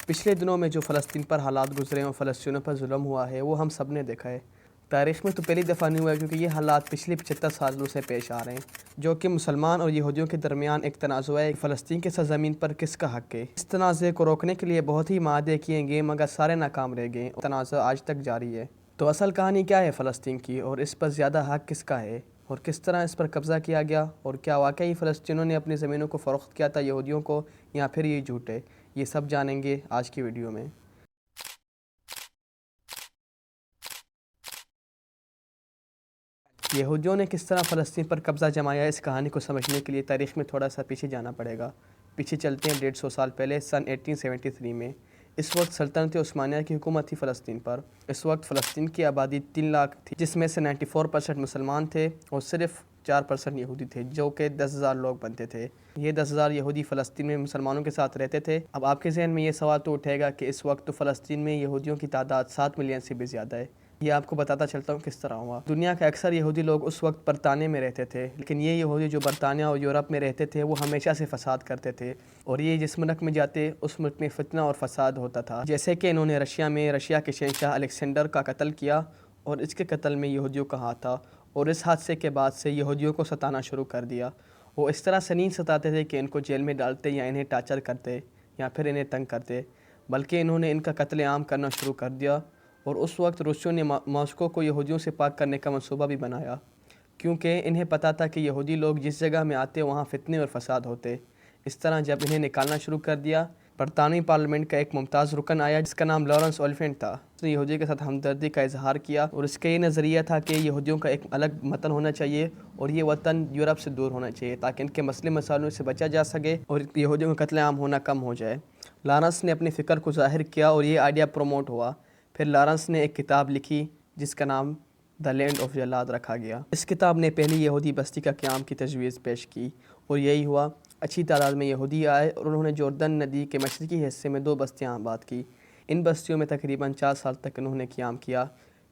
پچھلے دنوں میں جو فلسطین پر حالات گزرے اور فلسطینیوں پر ظلم ہوا ہے وہ ہم سب نے دیکھا ہے۔ تاریخ میں تو پہلی دفعہ نہیں ہوا ہے کیونکہ یہ حالات پچھلے 75 سالوں سے پیش آ رہے ہیں، جو کہ مسلمان اور یہودیوں کے درمیان ایک تنازع ہے کہ فلسطین کے سرزمین پر کس کا حق ہے۔ اس تنازع کو روکنے کے لیے بہت ہی معاہدے کیے گئے مگر سارے ناکام رہ گئے اور تنازع آج تک جاری ہے۔ تو اصل کہانی کیا ہے فلسطین کی، اور اس پر زیادہ حق کس کا ہے، اور کس طرح اس پر قبضہ کیا گیا، اور کیا واقعی فلسطینیوں نے اپنی زمینوں کو فروخت کیا تھا یہودیوں کو، یا پھر یہ جھوٹ ہے؟ یہ سب جانیں گے آج کی ویڈیو میں۔ یہودیوں نے کس طرح فلسطین پر قبضہ جمایا، اس کہانی کو سمجھنے کے لیے تاریخ میں تھوڑا سا پیچھے جانا پڑے گا۔ پیچھے چلتے ہیں 150 سال پہلے، سن 1873 میں۔ اس وقت سلطنت عثمانیہ کی حکومت تھی فلسطین پر۔ اس وقت فلسطین کی آبادی 3 لاکھ تھی، جس میں سے 94% مسلمان تھے اور صرف 4% یہودی تھے، جو کہ 10,000 لوگ بنتے تھے۔ یہ 10,000 یہودی فلسطین میں مسلمانوں کے ساتھ رہتے تھے۔ اب آپ کے ذہن میں یہ سوال تو اٹھے گا کہ اس وقت تو فلسطین میں یہودیوں کی تعداد 7 ملین سے بھی زیادہ ہے۔ یہ آپ کو بتاتا چلتا ہوں کس طرح ہوا۔ دنیا کے اکثر یہودی لوگ اس وقت برطانیہ میں رہتے تھے، لیکن یہ یہودی جو برطانیہ اور یورپ میں رہتے تھے وہ ہمیشہ سے فساد کرتے تھے، اور یہ جس ملک میں جاتے اس ملک میں فتنہ اور فساد ہوتا تھا۔ جیسے کہ انہوں نے رشیا کے شہنشاہ الیگزینڈر کا قتل کیا، اور اس کے قتل میں یہودیوں کا ہاتھ تھا، اور اس حادثے کے بعد سے یہودیوں کو ستانا شروع کر دیا۔ وہ اس طرح سنین ستاتے تھے کہ ان کو جیل میں ڈالتے یا انہیں ٹارچر کرتے یا پھر انہیں تنگ کرتے، بلکہ انہوں نے ان کا قتل عام کرنا شروع کر دیا۔ اور اس وقت روسیوں نے ماسکو کو یہودیوں سے پاک کرنے کا منصوبہ بھی بنایا، کیونکہ انہیں پتہ تھا کہ یہودی لوگ جس جگہ میں آتے وہاں فتنے اور فساد ہوتے۔ اس طرح جب انہیں نکالنا شروع کر دیا، برطانوی پارلیمنٹ کا ایک ممتاز رکن آیا جس کا نام لارنس اولفینٹ تھا۔ اس نے یہودیوں کے ساتھ ہمدردی کا اظہار کیا، اور اس کا یہ نظریہ تھا کہ یہودیوں کا ایک الگ وطن ہونا چاہیے، اور یہ وطن یورپ سے دور ہونا چاہیے تاکہ ان کے مسئلے مسائلوں سے بچا جا سکے اور یہودیوں کا قتل عام ہونا کم ہو جائے۔ لارنس نے اپنی فکر کو ظاہر کیا اور یہ آئیڈیا پروموٹ ہوا۔ پھر لارنس نے ایک کتاب لکھی جس کا نام دی لینڈ آف جلاد رکھا گیا۔ اس کتاب نے پہلی یہودی بستی کا قیام کی تجویز پیش کی، اور یہی ہوا۔ اچھی تعداد میں یہودی آئے اور انہوں نے جوردن ندی کے مشرقی حصے میں 2 بستیاں آباد کی۔ ان بستیوں میں تقریباً 4 سال تک انہوں نے قیام کیا۔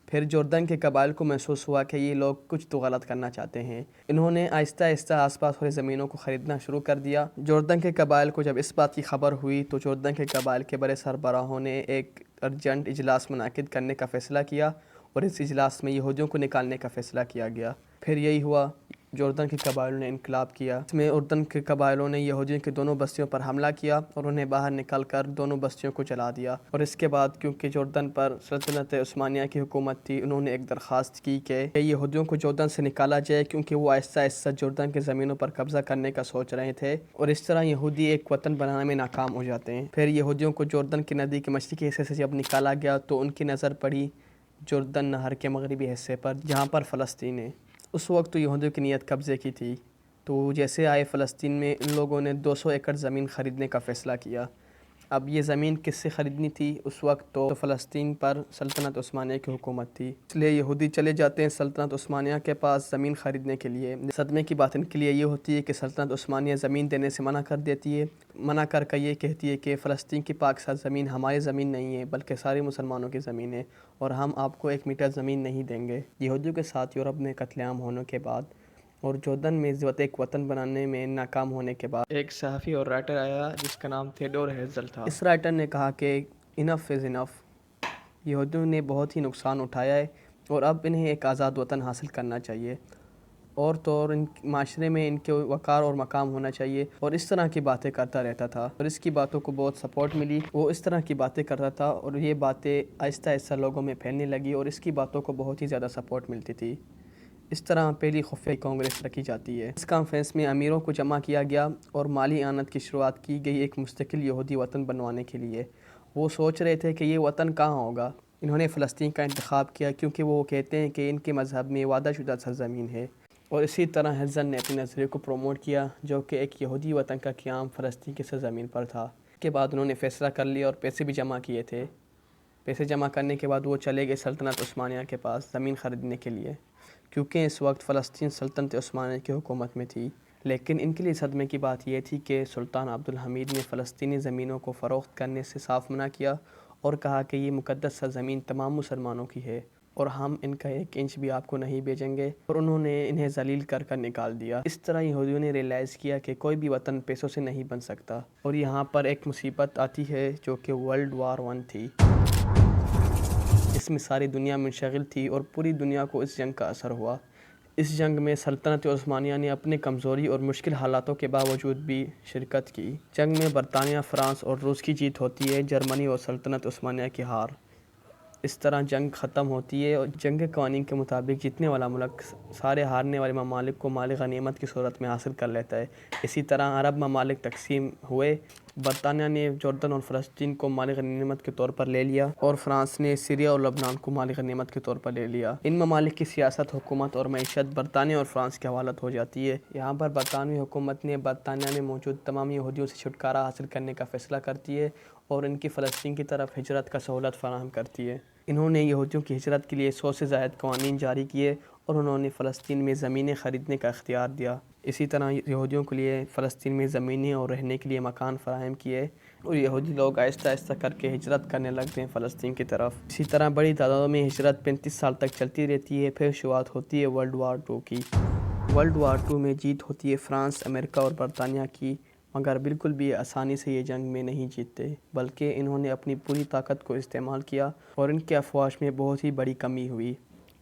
پھر جوردن کے قبائل کو محسوس ہوا کہ یہ لوگ کچھ تو غلط کرنا چاہتے ہیں۔ انہوں نے آہستہ آہستہ آس پاس والی زمینوں کو خریدنا شروع کر دیا۔ جوردن کے قبائل کو جب اس بات کی خبر ہوئی تو جوردن کے قبائل کے بڑے سربراہوں نے ایک ارجنٹ اجلاس منعقد کرنے کا فیصلہ کیا، اور اس اجلاس میں یہودیوں کو نکالنے کا فیصلہ کیا گیا۔ پھر یہی ہوا، جوردن کے قبائلوں نے انقلاب کیا۔ اس میں اردن کے قبائلوں نے یہودیوں کی دونوں بستیوں پر حملہ کیا اور انہیں باہر نکل کر دونوں بستیوں کو جلا دیا۔ اور اس کے بعد کیونکہ جوردن پر سلطنت عثمانیہ کی حکومت تھی، انہوں نے ایک درخواست کی کہ یہودیوں کو جوردن سے نکالا جائے، کیونکہ وہ آہستہ آہستہ جوردن کی زمینوں پر قبضہ کرنے کا سوچ رہے تھے، اور اس طرح یہودی ایک وطن بنانے میں ناکام ہو جاتے ہیں۔ پھر یہودیوں کو جوردن کی ندی کے مشرقی حصے سے جب نکالا گیا تو ان کی نظر پڑی جوردن نہر کے مغربی حصے پر، جہاں پر فلسطین ہے۔ اس وقت تو یہودیوں کی نیت قبضے کی تھی، تو جیسے آئے فلسطین میں ان لوگوں نے 200 ایکڑ زمین خریدنے کا فیصلہ کیا۔ اب یہ زمین کس سے خریدنی تھی؟ اس وقت تو فلسطین پر سلطنت عثمانیہ کی حکومت تھی، اس لیے یہودی چلے جاتے ہیں سلطنت عثمانیہ کے پاس زمین خریدنے کے لیے۔ صدمے کی بات ان کے لیے یہ ہوتی ہے کہ سلطنت عثمانیہ زمین دینے سے منع کر دیتی ہے، منع کر کے یہ کہتی ہے کہ فلسطین کی پاک سرزمین ہماری زمین نہیں ہے بلکہ سارے مسلمانوں کی زمین ہے، اور ہم آپ کو 1 میٹر زمین نہیں دیں گے۔ یہودیوں کے ساتھ یورپ میں قتل عام ہونے کے بعد اور جوردن میں ایک وطن بنانے میں ناکام ہونے کے بعد ایک صحافی اور رائٹر آیا جس کا نام تھیوڈور ہیرزل تھا۔ اس رائٹر نے کہا کہ انف از انف، یہودیوں نے بہت ہی نقصان اٹھایا ہے اور اب انہیں ایک آزاد وطن حاصل کرنا چاہیے، اور ان معاشرے میں ان کے وقار اور مقام ہونا چاہیے، اور اس طرح کی باتیں کرتا رہتا تھا، اور اس کی باتوں کو بہت سپورٹ ملی۔ وہ اس طرح کی باتیں کرتا تھا اور یہ باتیں آہستہ آہستہ لوگوں میں پھیلنے لگی، اور اس کی باتوں کو بہت ہی زیادہ سپورٹ ملتی تھی۔ اس طرح پہلی خفیہ کانگریس رکھی جاتی ہے۔ اس کانفرنس میں امیروں کو جمع کیا گیا اور مالی اعانت کی شروعات کی گئی ایک مستقل یہودی وطن بنوانے کے لیے۔ وہ سوچ رہے تھے کہ یہ وطن کہاں ہوگا۔ انہوں نے فلسطین کا انتخاب کیا کیونکہ وہ کہتے ہیں کہ ان کے مذہب میں وعدہ شدہ سرزمین ہے، اور اسی طرح ہیرزل نے اپنے نظریے کو پروموٹ کیا جو کہ ایک یہودی وطن کا قیام فلسطین کی سرزمین پر تھا۔ اس کے بعد انہوں نے فیصلہ کر لیا اور پیسے بھی جمع کیے تھے۔ پیسے جمع کرنے کے بعد وہ چلے گئے سلطنت عثمانیہ کے پاس زمین خریدنے کے لیے، کیونکہ اس وقت فلسطین سلطنت عثمانیہ کی حکومت میں تھی۔ لیکن ان کے لیے صدمے کی بات یہ تھی کہ سلطان عبد الحمید نے فلسطینی زمینوں کو فروخت کرنے سے صاف منع کیا اور کہا کہ یہ مقدس سرزمین تمام مسلمانوں کی ہے، اور ہم ان کا 1 انچ بھی آپ کو نہیں بھیجیں گے، اور انہوں نے انہیں ذلیل کر نکال دیا۔ اس طرح یہودیوں نے ریئلائز کیا کہ کوئی بھی وطن پیسوں سے نہیں بن سکتا، اور یہاں پر ایک مصیبت آتی ہے جو کہ ورلڈ وار 1 تھی۔ اس میں ساری دنیا منشغل تھی اور پوری دنیا کو اس جنگ کا اثر ہوا۔ اس جنگ میں سلطنت عثمانیہ نے اپنے کمزوری اور مشکل حالاتوں کے باوجود بھی شرکت کی۔ جنگ میں برطانیہ، فرانس اور روس کی جیت ہوتی ہے، جرمنی اور سلطنت عثمانیہ کی ہار۔ اس طرح جنگ ختم ہوتی ہے اور جنگ کے قوانین کے مطابق جیتنے والا ملک سارے ہارنے والے ممالک کو مال غنیمت کی صورت میں حاصل کر لیتا ہے۔ اسی طرح عرب ممالک تقسیم ہوئے۔ برطانیہ نے جردن اور فلسطین کو مال غنیمت کے طور پر لے لیا، اور فرانس نے سیریا اور لبنان کو مال غنیمت کے طور پر لے لیا۔ ان ممالک کی سیاست، حکومت اور معیشت برطانیہ اور فرانس کے حوالت ہو جاتی ہے۔ یہاں پر برطانوی حکومت نے برطانیہ میں موجود تمام یہودیوں سے چھٹکارا حاصل کرنے کا فیصلہ کرتی ہے اور ان کی فلسطین کی طرف ہجرت کا سہولت فراہم کرتی ہے۔ انہوں نے یہودیوں کی ہجرت کے لیے 100 سے زائد قوانین جاری کیے اور انہوں نے فلسطین میں زمینیں خریدنے کا اختیار دیا۔ اسی طرح یہودیوں کے لیے فلسطین میں زمینیں اور رہنے کے لیے مکان فراہم کیے، اور یہودی لوگ آہستہ آہستہ کر کے ہجرت کرنے لگتے ہیں فلسطین کی طرف۔ اسی طرح بڑی تعداد میں ہجرت 35 سال تک چلتی رہتی ہے۔ پھر شروعات ہوتی ہے ورلڈ وار 2 کی۔ ورلڈ وار 2 میں جیت ہوتی ہے فرانس، امریکہ اور برطانیہ کی، مگر بالکل بھی آسانی سے یہ جنگ میں نہیں جیتتے، بلکہ انہوں نے اپنی پوری طاقت کو استعمال کیا اور ان کے افواج میں بہت ہی بڑی کمی ہوئی۔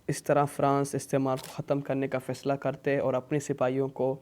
اس طرح فرانس استعمار کو ختم کرنے کا فیصلہ کرتے اور اپنے سپاہیوں کو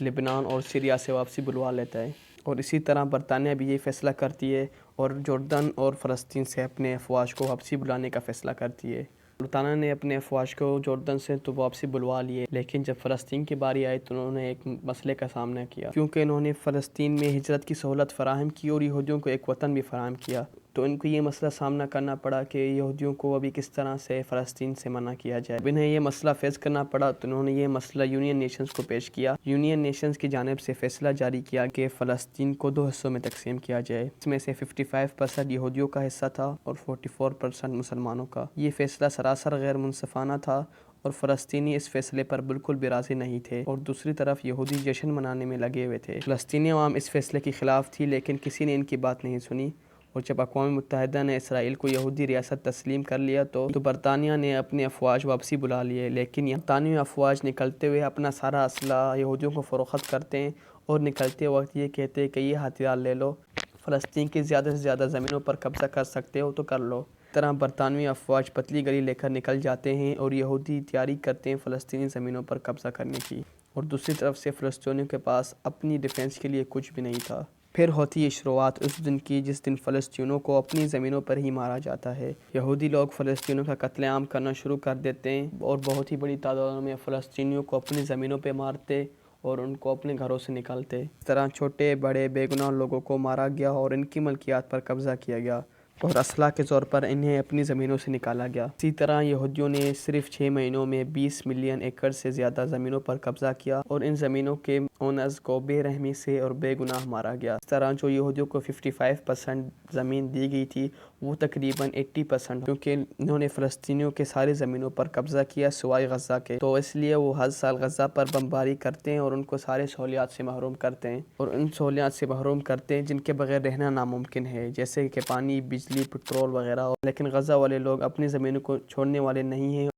لبنان اور سیریا سے واپسی بلوا لیتا ہے، اور اسی طرح برطانیہ بھی یہ فیصلہ کرتی ہے اور جردن اور فلسطین سے اپنے افواج کو واپسی بلانے کا فیصلہ کرتی ہے۔ برطانیہ نے اپنے افواج کو جردن سے تو واپسی بلوا لیے، لیکن جب فلسطین کی باری آئی تو انہوں نے ایک مسئلے کا سامنا کیا، کیونکہ انہوں نے فلسطین میں ہجرت کی سہولت فراہم کی اور یہودیوں کو ایک وطن بھی فراہم کیا، تو ان کو یہ مسئلہ سامنا کرنا پڑا کہ یہودیوں کو ابھی کس طرح سے فلسطین سے منع کیا جائے۔ اب انہیں یہ مسئلہ فیس کرنا پڑا تو انہوں نے یہ مسئلہ یونین نیشنز کو پیش کیا۔ یونین نیشنز کی جانب سے فیصلہ جاری کیا کہ فلسطین کو 2 حصوں میں تقسیم کیا جائے، اس میں سے 55% یہودیوں کا حصہ تھا اور 44% مسلمانوں کا۔ یہ فیصلہ سراسر غیر منصفانہ تھا اور فلسطینی اس فیصلے پر بالکل بھی راضی نہیں تھے، اور دوسری طرف یہودی جشن منانے میں لگے ہوئے تھے۔ فلسطینی عوام اس فیصلے کے خلاف تھی، لیکن کسی نے ان کی بات نہیں سنی، اور جب اقوام متحدہ نے اسرائیل کو یہودی ریاست تسلیم کر لیا تو برطانیہ نے اپنے افواج واپسی بلا لیے، لیکن برطانوی افواج نکلتے ہوئے اپنا سارا اسلحہ یہودیوں کو فروخت کرتے ہیں اور نکلتے وقت یہ کہتے ہیں کہ یہ ہتھیار لے لو، فلسطین کی زیادہ سے زیادہ زمینوں پر قبضہ کر سکتے ہو تو کر لو۔ اس طرح برطانوی افواج پتلی گلی لے کر نکل جاتے ہیں اور یہودی تیاری کرتے ہیں فلسطینی زمینوں پر قبضہ کرنے کی، اور دوسری طرف سے فلسطینیوں کے پاس اپنی ڈیفنس کے لیے کچھ بھی نہیں تھا۔ پھر ہوتی ہے شروعات اس دن کی جس دن فلسطینیوں کو اپنی زمینوں پر ہی مارا جاتا ہے۔ یہودی لوگ فلسطینیوں کا قتل عام کرنا شروع کر دیتے ہیں اور بہت ہی بڑی تعداد میں فلسطینیوں کو اپنی زمینوں پہ مارتے اور ان کو اپنے گھروں سے نکالتے۔ اس طرح چھوٹے بڑے بے گناہ لوگوں کو مارا گیا اور ان کی ملکیات پر قبضہ کیا گیا اور اسلحہ کے طور پر انہیں اپنی زمینوں سے نکالا گیا۔ اسی طرح یہودیوں نے صرف 6 مہینوں میں 20 ملین ایکڑ سے زیادہ زمینوں پر قبضہ کیا اور ان زمینوں کے اونرز کو بے رحمی سے اور بے گناہ مارا گیا۔ اس طرح جو یہودیوں کو 55% زمین دی گئی تھی وہ تقریباً 80%، کیونکہ انہوں نے فلسطینیوں کے سارے زمینوں پر قبضہ کیا سوائے غزہ کے، تو اس لیے وہ ہر سال غزہ پر بمباری کرتے ہیں اور ان کو سارے سہولیات سے محروم کرتے ہیں، اور ان سہولیات سے محروم کرتے ہیں جن کے بغیر رہنا ناممکن ہے، جیسے کہ پانی، بجلی، پٹرول وغیرہ۔ لیکن غزہ والے لوگ اپنی زمینوں کو چھوڑنے والے نہیں ہیں